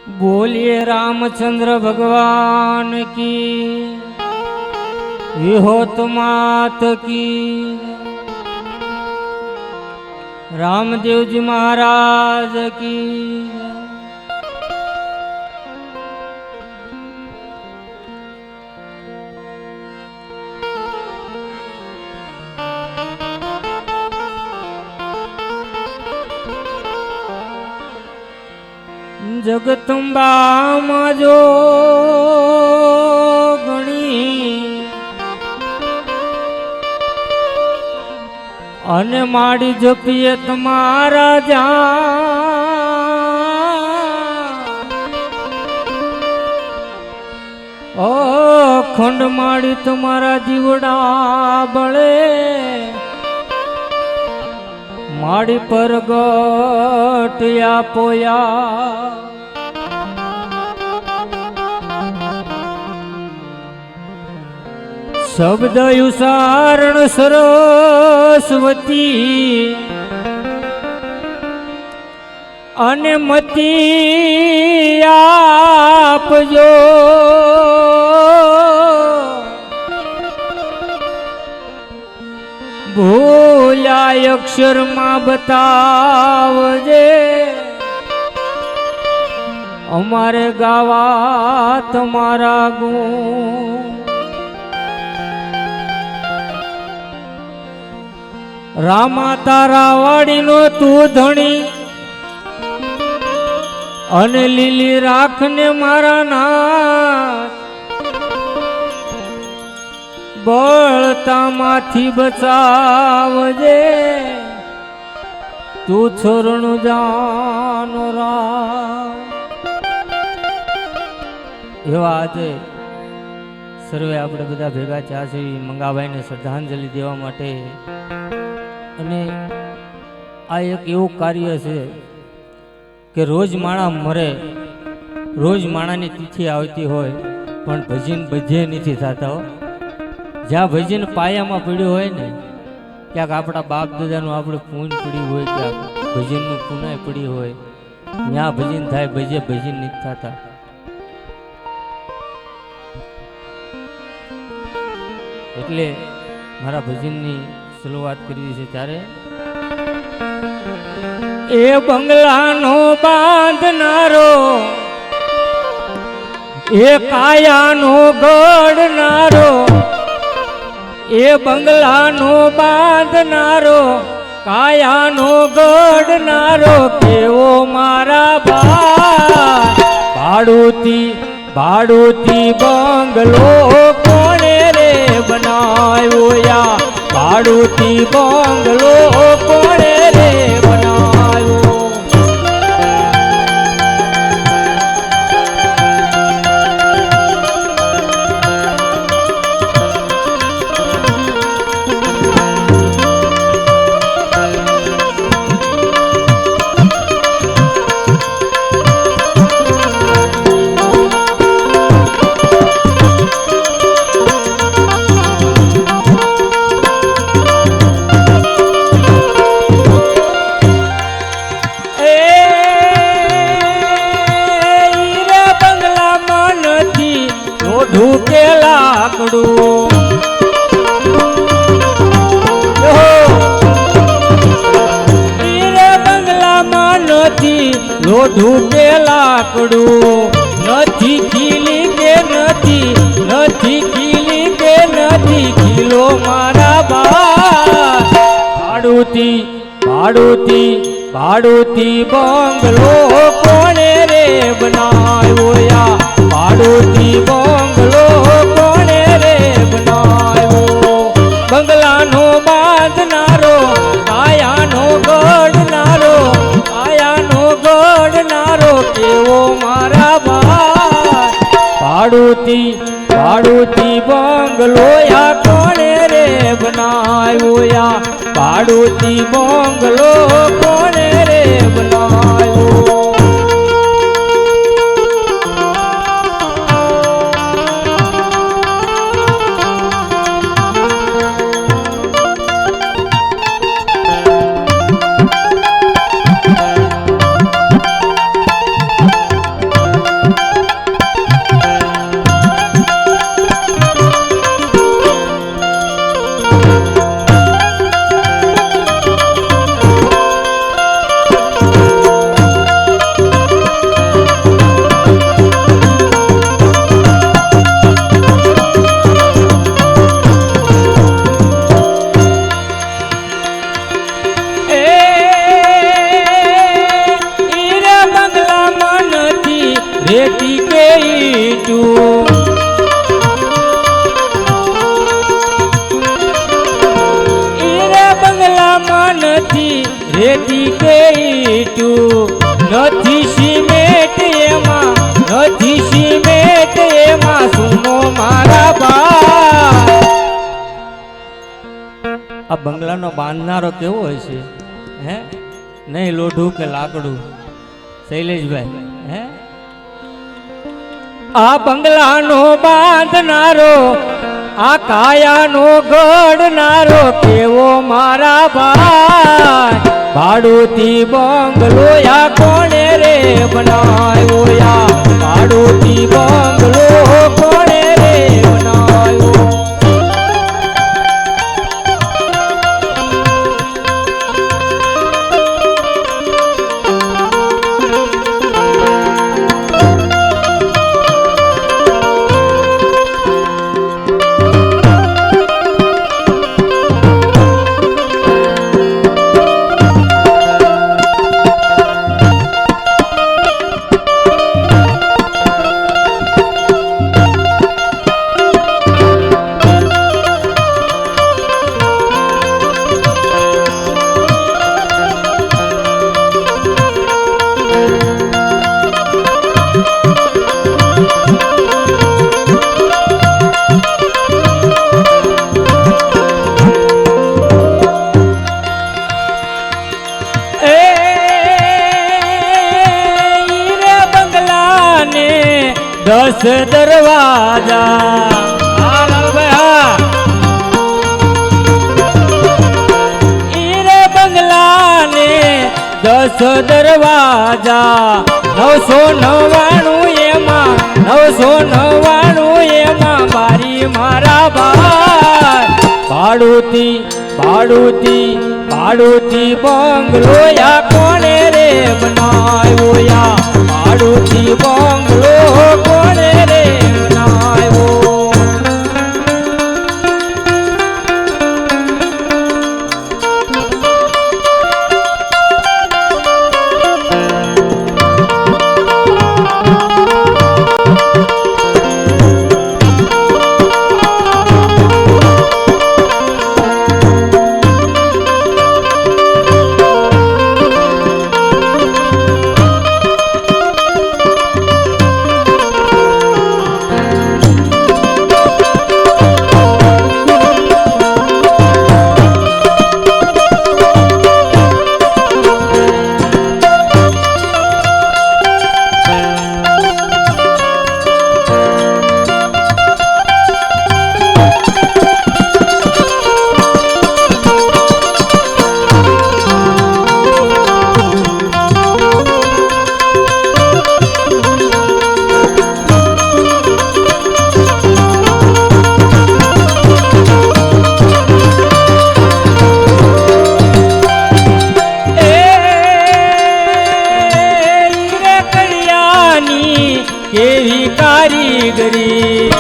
बोलिए रामचंद्र भगवान की, विहोत मात की, रामदेव जी महाराज की। जगदंबा माजो गणी अने माड़ी जपीए तुम्हारा जा ओ खंड माड़ी तुम्हारा जीवड़ा बड़े माड़ी पर गट या पोया शब्द उसारण सरस्वती अनुमति आपजो भूल्या अक्षर मां बतावजे अमारे गावा तुम्हारा गुण। रामा तारा वाड़ी नो तू धणी अने लीली राखने मारा नाथ बळता माथी बचावजे तू छोरणु जानो राम। एवा आजे सर्वे आपणे बधा भेगा थया छे मंगाभाई ने श्रद्धांजलि देवा माटे અને આ એક એવું કાર્ય છે કે રોજ માણા મરે, રોજ માણાની તિથિ આવતી હોય પણ ભજન બધે નથી થતા હો। જ્યાં ભજન પાયામાં પડ્યું હોય ને ક્યાંક આપણા બાપ દાદાનું આપણે પૂન પડ્યું હોય, ક્યાંક ભજનનું પુનાય પડ્યું હોય, ત્યાં ભજન થાય, ભજે ભજન નથી થતા। એટલે મારા ભજનની शुरुआत करवी छे त्यारे ए बंगलानो बांधनारो ए कायानो गढ़नारो ए बंगलानो बांधनारो कायानो गढ़नारो केवो मारा भाड़ूती भाड़ूती बंगलो कोणे रे बनायो या भाड़ूती बंगलो कोणे रे बनायो। ढूके लाकड़ू बंगला में नथी लोढ़ू के लाकड़ू नथी खीली के नथी नथी खीली के नथी खीलो मारा भाड़ूती भाड़ूती भाड़ूती बंगलो कोणे रे बनायो या भाड़ूती बंगलो कोणे रे बनायो। बंगलानो बांधनारो कायानो गढ़नारो कायानो गढ़नारो केवो मारा भाड़ूती भाड़ूती बंगलो या कोणे रे बनायो या भाड़ूती बंगलो कोणे रे बनायो। આ બંગલાનો બાંધનારો કેવો હોય છે હે? નહીં લોઢું કે લાકડું, શૈલેષભાઈ હે? આ બંગલાનો બાંધનારો, આ કાયાનો ઘડનારો કેવો મારા ભાઈ. ભાડુતી બંગલો યા કોણે રે બનાવ્યો, યા ભાડુતી બંગલો કોણે રે બનાવ્યો. दस दरवाजा ईरे बंगला ने 10 दरवाजा 999 એમાં 999 એમાં બારી મારા ભાઈ. ભાડુતી ભાડુતી ભાડુતી બંગલો યા કોણે રે બનાવ્યો, યા ભાડુતી બંગલો કોણે રે બનાવ્યો. કેવી કારીગરી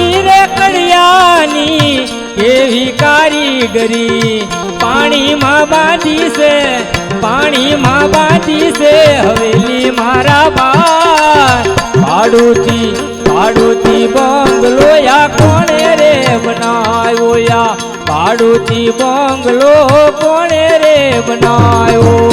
ઈરે કડિયાની કેવી કારીગરી. પાણીમાં બાંધી છે, પાણીમાં બાંધી છે હવેલી મારા ભાઈ. ભાડુતી ભાડુતી બંગલો યા કોણે રે બનાવ્યો, યા ભાડુતી બંગલો કોણે રે બનાવ્યો.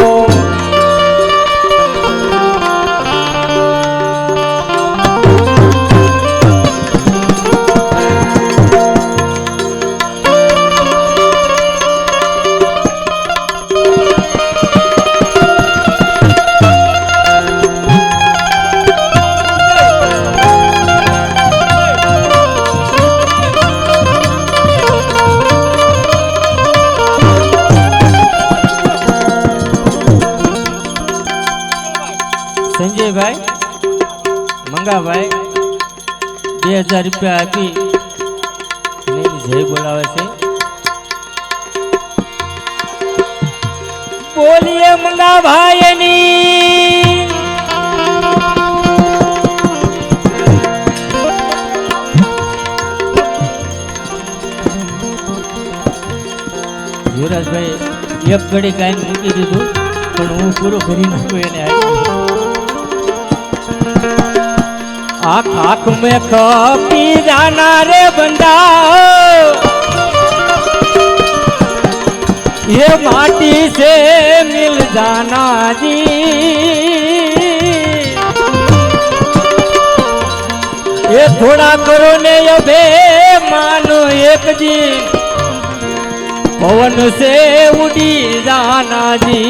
સંજયભાઈ મંગાભાઈ 2000 રૂપિયા આપી જય બોલાવે છે. બોલીએ મંગાભાઈની યુવરાજભાઈ એક ઘડી કાંઈ મૂકી દીધું પણ હું પૂરો કરી નાખ્યો એને. आँख आँख में कपी जाना रे बंदा, ये माटी से मिल जाना जी. ये થોડા કરો ને અભે માનો એક જી પવન से उड़ी जाना जी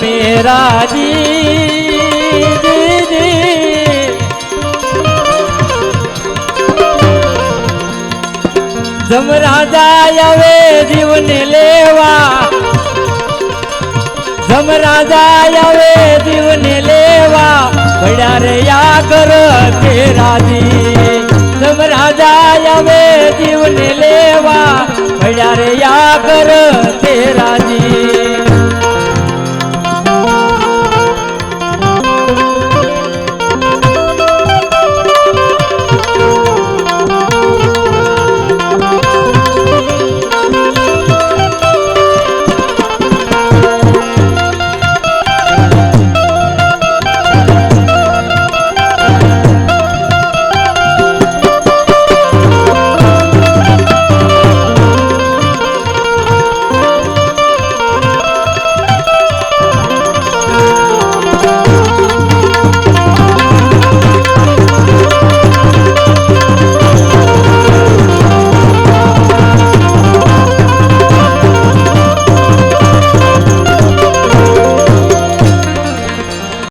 मेरा जी जम राजा आवे जीवन लेवा जम राजा आवे जीवन लेवा बड़ा रे या कर तेरा जी जम राजा आवे जीवन लेवा बड़ा रे या कर तेरा जी